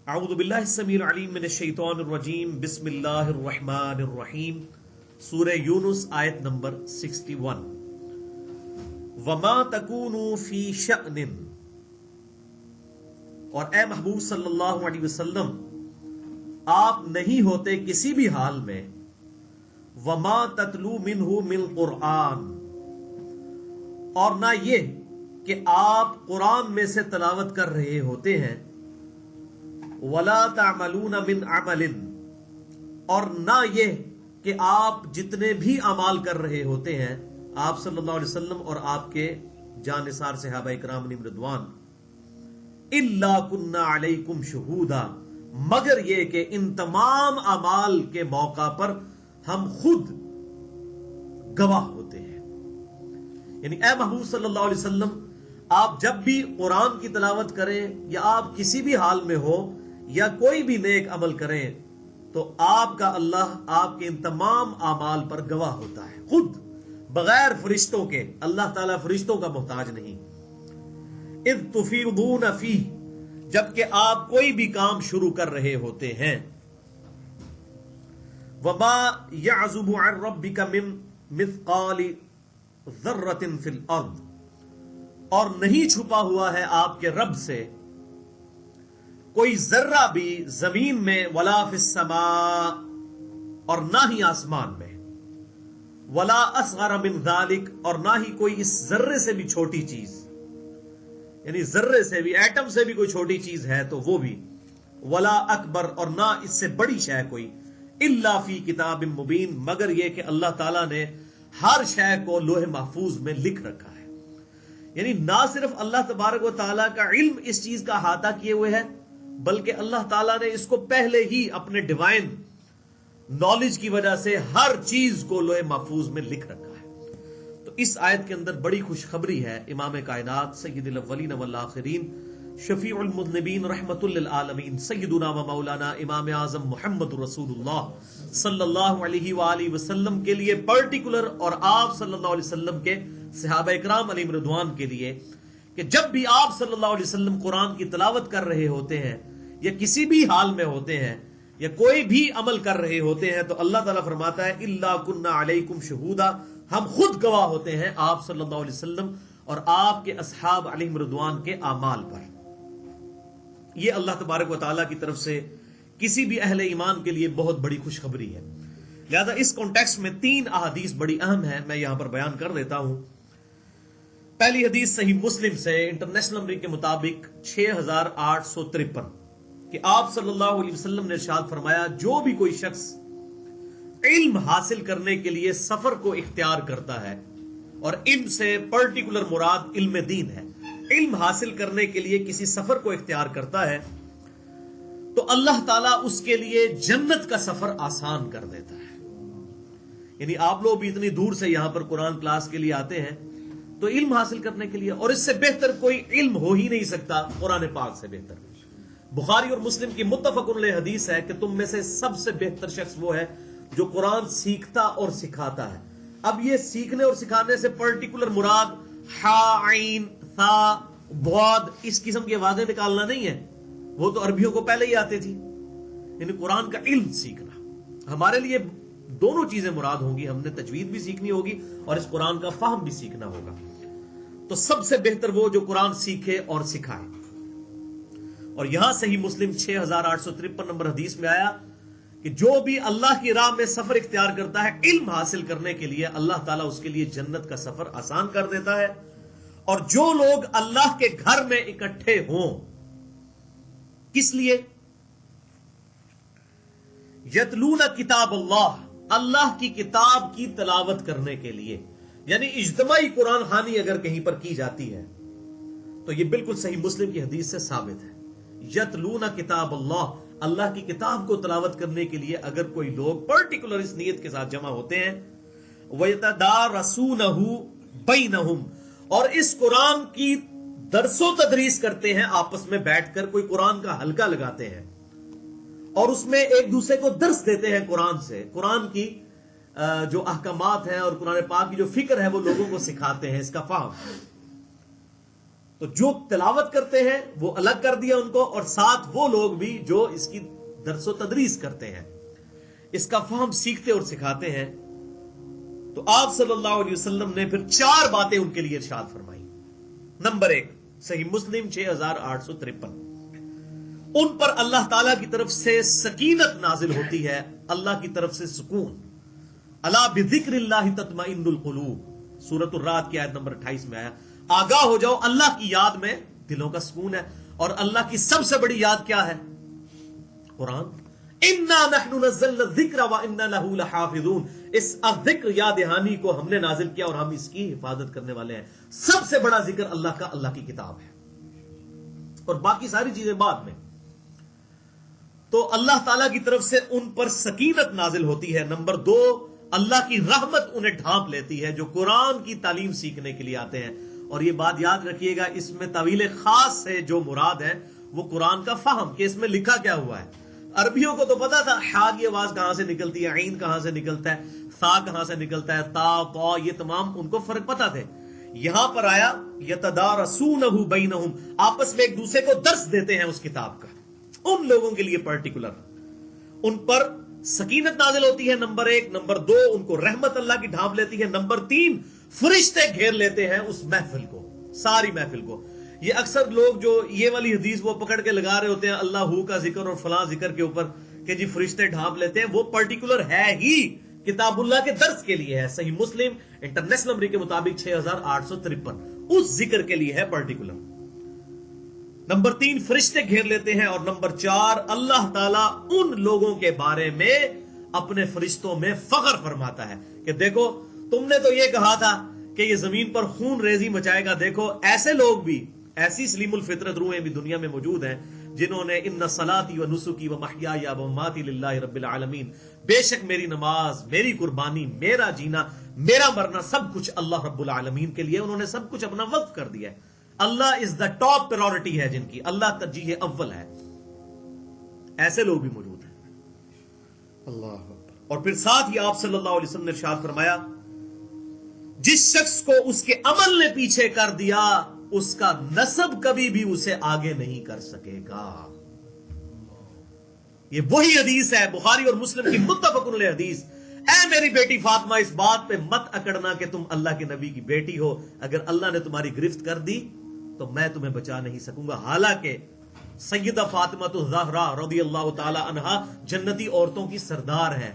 اعوذ باللہ السمیع العلیم من الشیطان الرجیم بسم اللہ الرحمن الرحیم سورہ یونس آیت نمبر 61 وما تکونوا فی شأن، اور اے محبوب صلی اللہ علیہ وسلم آپ نہیں ہوتے کسی بھی حال میں وما تتلو منہ من قرآن، اور نہ یہ کہ آپ قرآن میں سے تلاوت کر رہے ہوتے ہیں، ولا تعملون من عمل، اور نہ یہ کہ آپ جتنے بھی اعمال کر رہے ہوتے ہیں آپ صلی اللہ علیہ وسلم اور آپ کے جانثار صحابہ کرام علیہم رضوان، الا کنا علیکم شہودا، مگر یہ کہ ان تمام اعمال کے موقع پر ہم خود گواہ ہوتے ہیں۔ یعنی اے محبوب صلی اللہ علیہ وسلم آپ جب بھی قرآن کی تلاوت کریں یا آپ کسی بھی حال میں ہو یا کوئی بھی نیک عمل کریں تو آپ کا اللہ آپ کے ان تمام اعمال پر گواہ ہوتا ہے، خود بغیر فرشتوں کے۔ اللہ تعالیٰ فرشتوں کا محتاج نہیں۔ اذ تفیضون فیہ، جبکہ آپ کوئی بھی کام شروع کر رہے ہوتے ہیں۔ وما يعزب عن ربک من مثقال ذرۃ فی الارض، اور نہیں چھپا ہوا ہے آپ کے رب سے کوئی ذرہ بھی زمین میں، ولا فی السماء، اور نہ ہی آسمان میں، ولا اصغر من ذلک، اور نہ ہی کوئی اس ذرے سے بھی چھوٹی چیز، یعنی ذرے سے بھی، ایٹم سے بھی کوئی چھوٹی چیز ہے تو وہ بھی، ولا اکبر، اور نہ اس سے بڑی شے کوئی، الا فی کتاب مبین، مگر یہ کہ اللہ تعالیٰ نے ہر شے کو لوح محفوظ میں لکھ رکھا ہے۔ یعنی نہ صرف اللہ تبارک و تعالیٰ کا علم اس چیز کا احاطہ کیے ہوئے ہے، بلکہ اللہ تعالیٰ نے اس کو پہلے ہی اپنے ڈیوائن نالج کی وجہ سے ہر چیز کو لوح محفوظ میں لکھ رکھا ہے۔ تو اس آیت کے اندر بڑی خوشخبری ہے۔ امام کائنات سید الاولین والآخرین شفیع المذنبین رحمت للعالمین سیدنا و مولانا امام اعظم محمد رسول اللہ صلی اللہ علیہ وآلہ وسلم کے لیے پرٹیکولر، اور آپ صلی اللہ علیہ وسلم کے صحابہ اکرام علیہم رضوان کے لیے، کہ جب بھی آپ صلی اللہ علیہ وسلم قرآن کی تلاوت کر رہے ہوتے ہیں یا کسی بھی حال میں ہوتے ہیں یا کوئی بھی عمل کر رہے ہوتے ہیں تو اللہ تعالیٰ فرماتا ہے الا کنا علیکم شہودا، ہم خود گواہ ہوتے ہیں آپ صلی اللہ علیہ وسلم اور آپ کے اصحاب علیہم رضوان کے اعمال پر۔ یہ اللہ تبارک و تعالیٰ کی طرف سے کسی بھی اہل ایمان کے لیے بہت بڑی خوشخبری ہے۔ لہذا اس کانٹیکسٹ میں 3 احادیث بڑی اہم ہیں، میں یہاں پر بیان کر دیتا ہوں۔ پہلی حدیث صحیح مسلم سے انٹرنیشنل نمبر کے مطابق 6853 کہ آپ صلی اللہ علیہ وسلم نے ارشاد فرمایا، جو بھی کوئی شخص علم حاصل کرنے کے لیے سفر کو اختیار کرتا ہے، اور علم سے پرٹیکولر مراد علم دین ہے، علم حاصل کرنے کے لیے کسی سفر کو اختیار کرتا ہے تو اللہ تعالیٰ اس کے لیے جنت کا سفر آسان کر دیتا ہے۔ یعنی آپ لوگ بھی اتنی دور سے یہاں پر قرآن کلاس کے لیے آتے ہیں تو علم حاصل کرنے کے لیے، اور اس سے بہتر کوئی علم ہو ہی نہیں سکتا قرآن پاک سے بہتر۔ بخاری اور مسلم کی متفق علیہ حدیث ہے کہ تم میں سے سب سے بہتر شخص وہ ہے جو قرآن سیکھتا اور سکھاتا ہے۔ اب یہ سیکھنے اور سکھانے سے پرٹیکولر مراد ہا عین ثا ضاد اس قسم کی آوازیں نکالنا نہیں ہے، وہ تو عربیوں کو پہلے ہی آتی تھی۔ یعنی قرآن کا علم سیکھنا، ہمارے لیے دونوں چیزیں مراد ہوں گی، ہم نے تجوید بھی سیکھنی ہوگی اور اس قرآن کا فہم بھی سیکھنا ہوگا۔ تو سب سے بہتر وہ جو قرآن سیکھے اور سکھائے۔ اور یہاں صحیح مسلم 6853 نمبر حدیث میں آیا کہ جو بھی اللہ کی راہ میں سفر اختیار کرتا ہے علم حاصل کرنے کے لیے، اللہ تعالیٰ اس کے لیے جنت کا سفر آسان کر دیتا ہے۔ اور جو لوگ اللہ کے گھر میں اکٹھے ہوں، کس لیے؟ یتلون کتاب اللہ، اللہ کی کتاب کی تلاوت کرنے کے لیے۔ یعنی اجتماعی قرآن خوانی اگر کہیں پر کی جاتی ہے تو یہ بالکل صحیح مسلم کی حدیث سے ثابت ہے۔ یتلون کتاب اللہ، اللہ کی کتاب کو تلاوت کرنے کے لیے اگر کوئی لوگ پرٹیکولر اس نیت کے ساتھ جمع ہوتے ہیں، وَيَتَدَارَسُونَهُ بَيْنَهُمْ، اور اس قرآن کی درس و تدریس کرتے ہیں، آپس میں بیٹھ کر کوئی قرآن کا حلقہ لگاتے ہیں اور اس میں ایک دوسرے کو درس دیتے ہیں قرآن سے، قرآن کی جو احکامات ہیں اور قرآن پاک کی جو فکر ہے وہ لوگوں کو سکھاتے ہیں، اس کا فہم۔ تو جو تلاوت کرتے ہیں وہ الگ کر دیا ان کو، اور ساتھ وہ لوگ بھی جو اس کی درس و تدریس کرتے ہیں، اس کا فہم سیکھتے اور سکھاتے ہیں. تو آپ صلی اللہ علیہ وسلم نے پھر 4 باتیں ان کے لیے ارشاد فرمائی. نمبر 1، صحیح مسلم 6853، ان پر اللہ تعالیٰ کی طرف سے سکینت نازل ہوتی ہے، اللہ کی طرف سے سکون. الا بذکر اللہ تطمئن القلوب، سورۃ الرعد کی آیت نمبر 28 میں آیا، آگاہ ہو جاؤ اللہ کی یاد میں دلوں کا سکون ہے. اور اللہ کی سب سے بڑی یاد کیا ہے؟ قرآن. انا نحن نزلنا الذکر وانا له لحافظون، اس ذکر یاد دہانی کو ہم نے نازل کیا اور ہم اس کی حفاظت کرنے والے ہیں. سب سے بڑا ذکر اللہ کا اللہ کی کتاب ہے، اور باقی ساری چیزیں بعد میں. تو اللہ تعالیٰ کی طرف سے ان پر سکینت نازل ہوتی ہے. نمبر 2، اللہ کی رحمت انہیں ڈھانپ لیتی ہے جو قرآن کی تعلیم سیکھنے کے لیے آتے ہیں. اور یہ بات یاد رکھیے گا، اس میں طویل خاص سے جو مراد ہے وہ قرآن کا فہم، کہ اس میں لکھا کیا ہوا ہے. عربیوں کو تو پتا تھا ہا کی آواز کہاں سے نکلتی ہے، عین کہاں سے نکلتا ہے، ثا کہاں سے نکلتا ہے، تا طا، یہ تمام ان کو فرق پتا تھے. یہاں پر آیا یتدارسونہ بینہم، آپس میں ایک دوسرے کو درس دیتے ہیں اس کتاب کا. ان لوگوں کے لیے پرٹیکولر ان پر سکینت نازل ہوتی ہے، نمبر 1. نمبر 2، ان کو رحمت اللہ کی ڈھانپ لیتی ہے. نمبر 3، فرشتے گھیر لیتے ہیں اس محفل کو، ساری محفل کو. یہ اکثر لوگ جو یہ والی حدیث وہ پکڑ کے لگا رہے ہوتے ہیں اللہ کا ذکر اور فلاں ذکر کے اوپر کہ جی فرشتے ڈھانپ لیتے ہیں، وہ پرٹیکولر ہے ہی کتاب اللہ کے درس کے لیے ہے. صحیح مسلم انٹرنیشنل نمبر کے مطابق 6853 اس ذکر کے لیے ہے پرٹیکولر. نمبر 3، فرشتے گھیر لیتے ہیں. اور نمبر 4، اللہ تعالیٰ ان لوگوں کے بارے میں اپنے فرشتوں میں فخر فرماتا ہے کہ دیکھو تم نے تو یہ کہا تھا کہ یہ زمین پر خون ریزی مچائے گا، دیکھو ایسے لوگ بھی، ایسی سلیم الفطرت روحیں بھی دنیا میں موجود ہیں جنہوں نے ان صلاتی و نسکی و محیای و مماتی للہ رب العالمین، بے شک میری نماز، میری قربانی، میرا جینا، میرا مرنا سب کچھ اللہ رب العالمین کے لیے، انہوں نے سب کچھ اپنا وقف کر دیا ہے. اللہ از دا ٹاپ پرائورٹی ہے جن کی، اللہ ترجیح اول ہے. ایسے لوگ بھی موجود ہیں. اللہ اکبر. اور پھر ساتھ ہی آپ صلی اللہ علیہ وسلم نے ارشاد فرمایا، جس شخص کو اس کے عمل نے پیچھے کر دیا اس کا نسب کبھی بھی اسے آگے نہیں کر سکے گا. یہ وہی حدیث ہے بخاری اور مسلم کی متفق علیہ حدیث. اے میری بیٹی فاطمہ، اس بات پہ مت اکڑنا کہ تم اللہ کے نبی کی بیٹی ہو، اگر اللہ نے تمہاری گرفت کر دی تو میں تمہیں بچا نہیں سکوں گا. حالانکہ سیدہ فاطمہ الزہرا رضی اللہ تعالی عنہا جنتی عورتوں کی سردار ہے.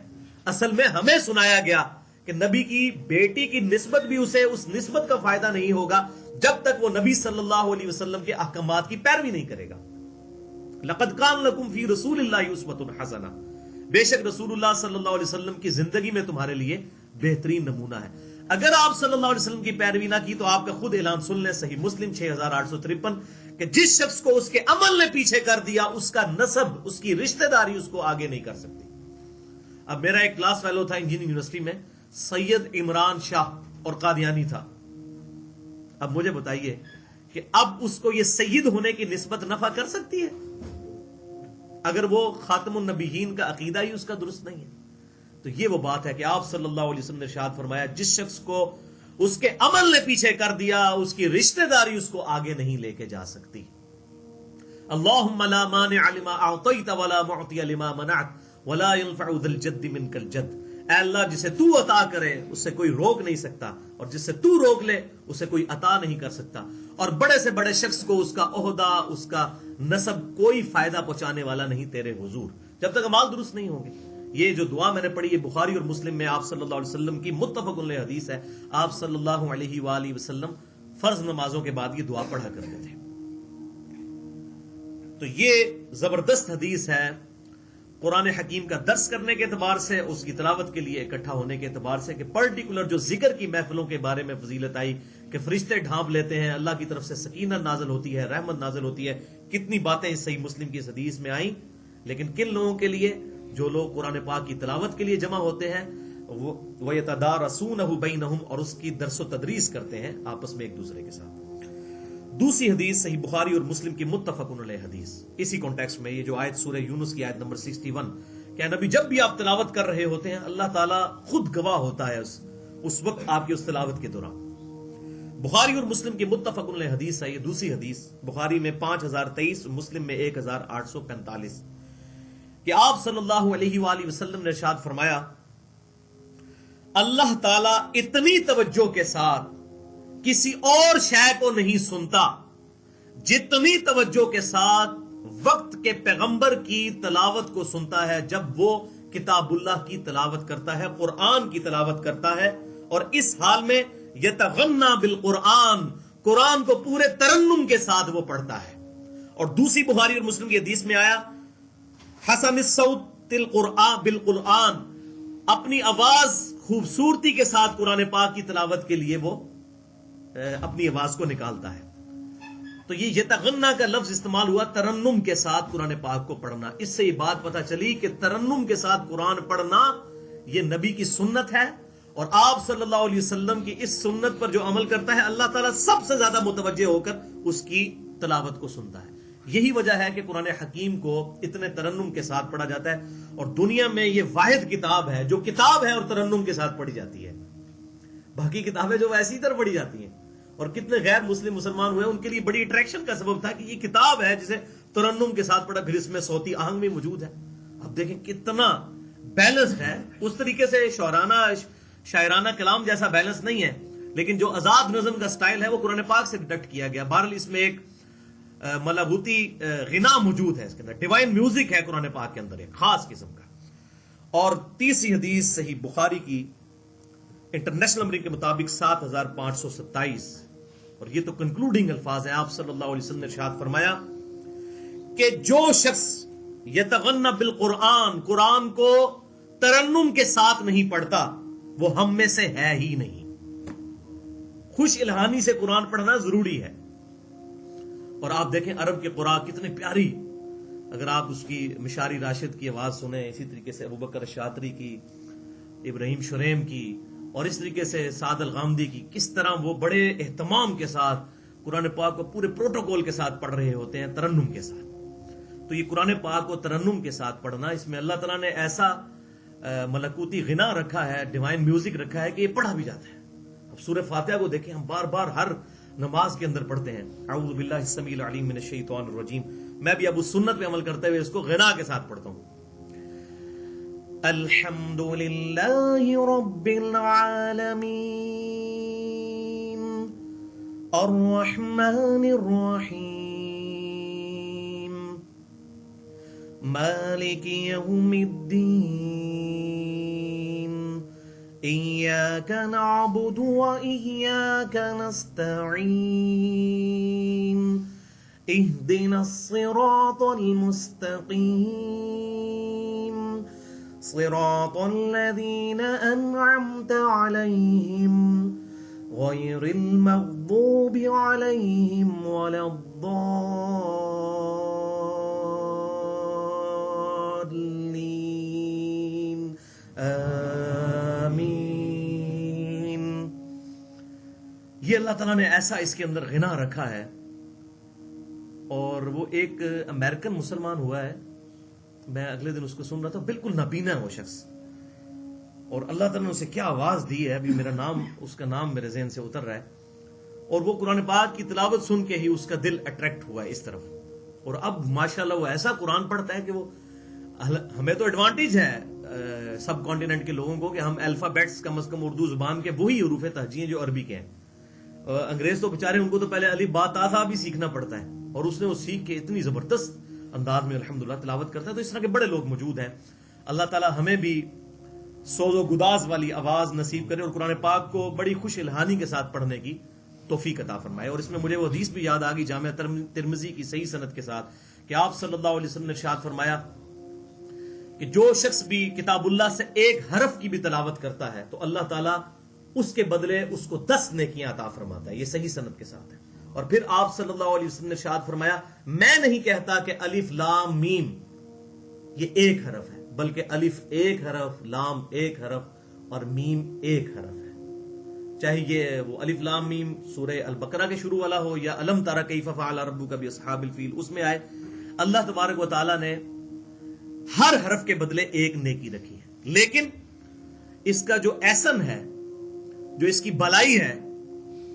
اصل میں ہمیں سنایا گیا کہ نبی کی بیٹی کی نسبت بھی اسے اس نسبت کا فائدہ نہیں ہوگا جب تک وہ نبی صلی اللہ علیہ وسلم کے احکامات کی پیروی نہیں کرے گا. لقد کان لکم فی رسول اللہ اسوۃ حسنہ، بے شک رسول اللہ صلی اللہ علیہ وسلم کی زندگی میں تمہارے لیے بہترین نمونہ ہے. اگر آپ صلی اللہ علیہ وسلم کی پیروی نہ کی تو آپ کا خود اعلان سن لیں، صحیح مسلم 6853، کہ جس شخص کو اس کے عمل نے پیچھے کر دیا اس کا نسب، اس کی رشتہ داری اس کو آگے نہیں کر سکتی. اب میرا ایک کلاس فیلو تھا انجینئرنگ یونیورسٹی میں، سید عمران شاہ، اور قادیانی تھا. اب مجھے بتائیے کہ اب اس کو یہ سید ہونے کی نسبت نفع کر سکتی ہے اگر وہ خاتم النبیین کا عقیدہ ہی اس کا درست نہیں ہے؟ تو یہ وہ بات ہے کہ آپ صلی اللہ علیہ وسلم نے ارشاد فرمایا، جس شخص کو اس کے عمل نے پیچھے کر دیا اس کی رشتہ داری اس کو آگے نہیں لے کے جا سکتی. اللہم لا مانع لما اعطیت ولا معطی لما منعت ولا ينفع ذا الجد منک الجد. اے اللہ، جسے تو عطا کرے اس سے کوئی روک نہیں سکتا، اور جس سے تو روک لے اسے کوئی عطا نہیں کر سکتا. اور بڑے سے بڑے شخص کو اس کا عہدہ، اس کا نسب کوئی فائدہ پہنچانے والا نہیں تیرے حضور، جب تک اعمال درست نہیں ہوں گے. یہ جو دعا میں نے پڑھی ہے بخاری اور مسلم میں آپ صلی اللہ علیہ وسلم کی متفق علیہ حدیث ہے. آپ صلی اللہ علیہ وآلہ وسلم فرض نمازوں کے بعد یہ دعا پڑھا کرتے تھے. تو یہ زبردست حدیث ہے قرآن حکیم کا درس کرنے کے اعتبار سے، اس کی تلاوت کے لیے اکٹھا ہونے کے اعتبار سے، کہ پرٹیکولر جو ذکر کی محفلوں کے بارے میں فضیلت آئی کہ فرشتے ڈھانپ لیتے ہیں، اللہ کی طرف سے سکینت نازل ہوتی ہے، رحمت نازل ہوتی ہے. کتنی باتیں اس صحیح مسلم کی اس حدیث میں آئیں. لیکن کن لوگوں کے لیے؟ جو لوگ قرآن پاک کی تلاوت کے لیے جمع ہوتے ہیں، وَيَتَدَارَسُونَهُ بَيْنَهُمْ، اور اس کی درس و تدریس کرتے ہیں آپس میں ایک دوسرے کے ساتھ. دوسری حدیث صحیح بخاری اور مسلم کی متفق علیہ حدیث، اسی کانٹیکسٹ میں یہ جو آیت سورہ یونس کی آیت نمبر 61، کہ نبی جب بھی آپ تلاوت کر رہے ہوتے ہیں اللہ تعالیٰ خود گواہ ہوتا ہے اس وقت آپ کی اس تلاوت کے دوران. بخاری اور مسلم کی متفق علیہ حدیث ہے، یہ دوسری حدیث، بخاری میں 5023، مسلم میں 1845، کہ آپ صلی اللہ علیہ وآلہ وسلم نے ارشاد فرمایا، اللہ تعالیٰ اتنی توجہ کے ساتھ کسی اور شے کو نہیں سنتا جتنی توجہ کے ساتھ وقت کے پیغمبر کی تلاوت کو سنتا ہے جب وہ کتاب اللہ کی تلاوت کرتا ہے، قرآن کی تلاوت کرتا ہے، اور اس حال میں یتغنی بالقرآن، قرآن کو پورے ترنم کے ساتھ وہ پڑھتا ہے۔ اور دوسری بخاری اور مسلم کی حدیث میں آیا، حسن الصوت بالقرآن، اپنی آواز خوبصورتی کے ساتھ قرآن پاک کی تلاوت کے لیے وہ اپنی آواز کو نکالتا ہے۔ تو یہ یتغنی کا لفظ استعمال ہوا ترنم کے ساتھ قرآن پاک کو پڑھنا۔ اس سے یہ بات پتہ چلی کہ ترنم کے ساتھ قرآن پڑھنا یہ نبی کی سنت ہے، اور آپ صلی اللہ علیہ وسلم کی اس سنت پر جو عمل کرتا ہے اللہ تعالیٰ سب سے زیادہ متوجہ ہو کر اس کی تلاوت کو سنتا ہے۔ یہی وجہ ہے کہ قرآن حکیم کو اتنے ترنم کے ساتھ پڑھا جاتا ہے، اور دنیا میں یہ واحد کتاب ہے جو کتاب ہے اور ترنم کے ساتھ پڑھی جاتی ہے۔ باقی کتابیں جو ویسی طرح پڑھی جاتی ہیں، اور کتنے غیر مسلم مسلمان ہوئے ان کے لیے بڑی اٹریکشن کا سبب تھا کہ یہ کتاب ہے جسے ترنم کے ساتھ پڑھا، پھر اس میں صوتی آہنگ بھی موجود ہے۔ اب دیکھیں کتنا بیلنس ہے، اس طریقے سے شاعرانہ کلام جیسا بیلنس نہیں ہے، لیکن جو آزاد نظم کا سٹائل ہے وہ قرآن پاک سے ڈیٹیکٹ کیا گیا۔ بہرحال اس میں ایک ملغوتی غنا موجود ہے، اس کے اندر ڈیوائن میوزک ہے قرآن پاک کے اندر ایک خاص قسم کا۔ اور تیسری حدیث صحیح بخاری کی انٹرنیشنل نمبر کے مطابق 7527، اور یہ تو کنکلوڈنگ الفاظ ہیں۔ آپ صلی اللہ علیہ وسلم نے ارشاد فرمایا کہ جو شخص یتغنی بالقرآن، قرآن کو ترنم کے ساتھ نہیں پڑھتا وہ ہم میں سے ہے ہی نہیں۔ خوش الہانی سے قرآن پڑھنا ضروری ہے۔ اور آپ دیکھیں عرب کے قراء کتنے پیاری، اگر آپ اس کی مشاری راشد کی آواز سنیں، اسی طریقے سے ابوبکر شاطری کی، ابراہیم شریم کی، اور اس طریقے سے سعد الغامدی کی، کس طرح وہ بڑے اہتمام کے ساتھ قرآن پاک کو پورے پروٹوکول کے ساتھ پڑھ رہے ہوتے ہیں ترنم کے ساتھ۔ تو یہ قرآن پاک کو ترنم کے ساتھ پڑھنا، اس میں اللہ تعالیٰ نے ایسا ملکوتی غنا رکھا ہے، ڈیوائن میوزک رکھا ہے کہ یہ پڑھا بھی جاتا ہے۔ اب سورہ فاتحہ کو دیکھیں، ہم بار بار ہر نماز کے اندر پڑھتے ہیں، اعوذ باللہ السمیع العلیم من الشیطان الرجیم۔ میں بھی اب اس سنت پہ عمل کرتے ہوئے اس کو غنا کے ساتھ پڑھتا ہوں۔ الحمد للہ رب العالمین الرحمن الرحیم مالک یوم الدین إياك نعبد وإياك نستعين اهدنا الصراط المستقيم صراط الذين أنعمت عليهم غير المغضوب عليهم ولا الضالين یہ اللہ تعالیٰ نے ایسا اس کے اندر غنا رکھا ہے۔ اور وہ ایک امریکن مسلمان ہوا ہے، میں اگلے دن اس کو سن رہا تھا، بالکل نابینا ہے وہ شخص، اور اللہ تعالیٰ نے اسے کیا آواز دی ہے، ابھی اس کا نام میرے ذہن سے اتر رہا ہے، اور وہ قرآن پاک کی تلاوت سن کے ہی اس کا دل اٹریکٹ ہوا ہے اس طرف، اور اب ماشاءاللہ وہ ایسا قرآن پڑھتا ہے کہ وہ، ہمیں تو ایڈوانٹیج ہے سب کانٹیننٹ کے لوگوں کو کہ ہم الفابیٹس کم از کم اردو زبان کے وہی حروف تہجی ہیں جو عربی کے ہیں۔ انگریز تو بیچارے ان کو تو پہلے الف با تا تھا بھی سیکھنا پڑتا ہے، اور اس نے وہ سیکھ کے اتنی زبردست انداز میں الحمدللہ تلاوت کرتا ہے۔ تو اس طرح کے بڑے لوگ موجود ہیں۔ اللہ تعالی ہمیں بھی سوز و گداز والی آواز نصیب کرے، اور قرآن پاک کو بڑی خوش الہانی کے ساتھ پڑھنے کی توفیق عطا فرمائے۔ اور اس میں مجھے وہ حدیث بھی یاد آ گئی جامع ترمذی کی صحیح سند کے ساتھ کہ آپ صلی اللہ علیہ وسلم نے ارشاد فرمایا کہ جو شخص بھی کتاب اللہ سے ایک حرف کی بھی تلاوت کرتا ہے تو اللہ تعالیٰ اس کے بدلے اس کو 10 نیکیاں عطا فرماتا ہے۔ یہ صحیح سند کے ساتھ ہے۔ اور پھر آپ صلی اللہ علیہ وسلم نے ارشاد فرمایا، میں نہیں کہتا کہ الف لام میم یہ ایک حرف ہے، بلکہ الف ایک حرف، لام ایک حرف اور میم ایک حرف ہے۔ چاہے یہ وہ الف لام میم سورہ البقرہ کے شروع والا ہو یا الم تر کیف فعل ربک باصحاب الفیل اس میں آئے، اللہ تبارک و تعالیٰ نے ہر حرف کے بدلے ایک نیکی رکھی ہے۔ لیکن اس کا جو احسن ہے، جو اس کی بلائی ہے،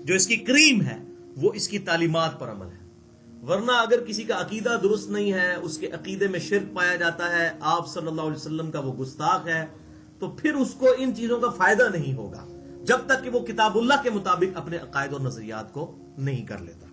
جو اس کی کریم ہے وہ اس کی تعلیمات پر عمل ہے. ورنہ اگر کسی کا عقیدہ درست نہیں ہے، اس کے عقیدے میں شرک پایا جاتا ہے، آپ صلی اللہ علیہ وسلم کا وہ گستاخ ہے، تو پھر اس کو ان چیزوں کا فائدہ نہیں ہوگا جب تک کہ وہ کتاب اللہ کے مطابق اپنے عقائد اور نظریات کو نہیں کر لیتا.